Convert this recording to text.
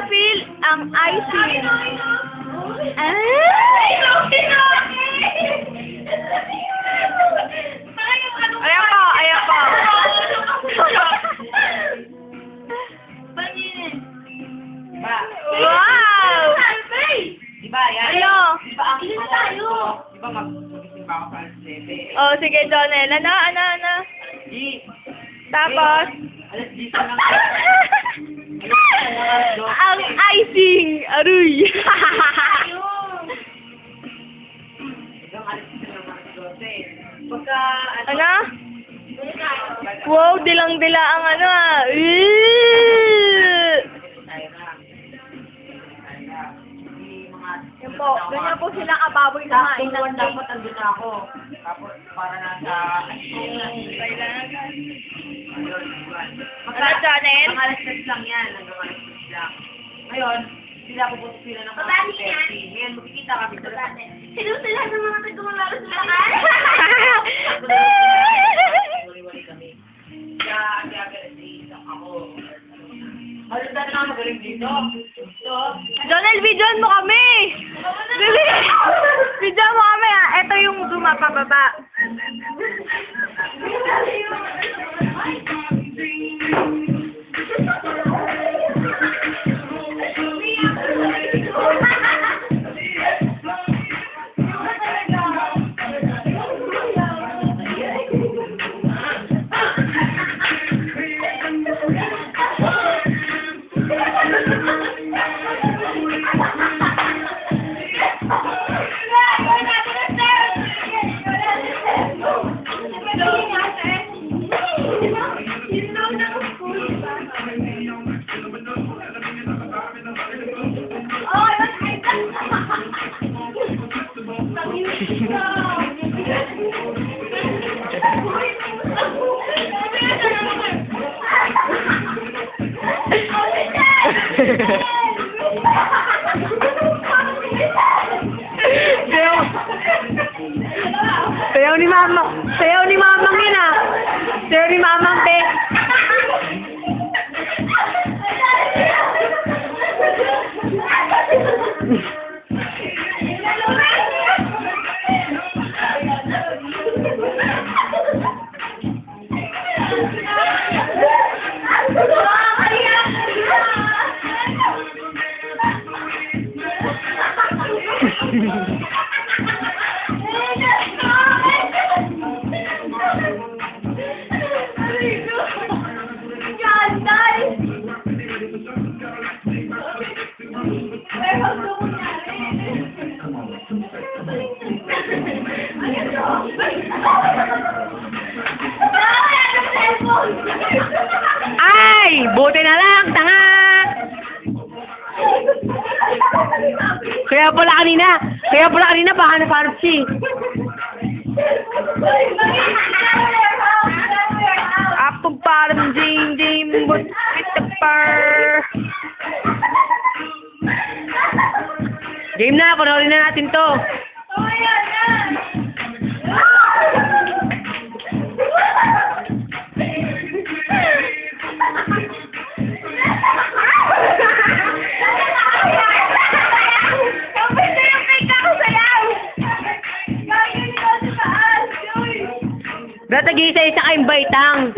feel ang icing? Ay! Ayan po, ayan po. Wow! Diba, yan? Ano? Diba ang diba mag-isip ba ako sa alas 7? Oh, sige, Jonel. Ano? Di. Tapos? Alas 10 na lang. Ang icing! Aruy! Hanggang alas 10 na lang alas 12. Pagka, Ano? Wow, dilang-dila ang ano ah. Eeeeee! tayo na. Yan po, ganyan po sila kababoy na Sakto naman dapat andun na ako. Tapos para na sa Kailangan. Magka, Ano, Jonel? Ang alas 6 lang yan. Hanggang alas 6 lang. Ngayon, sila pupunta sila ng mga 30. Ngayon, magkikita kami sa lahat. Sino sila sa mga nagkumalaro sa lakan? Wali-wali kami. Kaya, ako. Halos dati na magaling dito. So, Jonel, videoan mo kami! Dali! Videoan mo kami ah. Ito yung pababa. Sayaw ni Mama. Sayaw ni Mamang yun ah. Sayaw ni Mamang pe. Ay! Buti na lang, tanga! Kaya pala kanina, baka naparap siya. Apong parang ding, but with the bar. Game na, panoorin na natin to. Ba't nag-iisa-isa kayong baitang?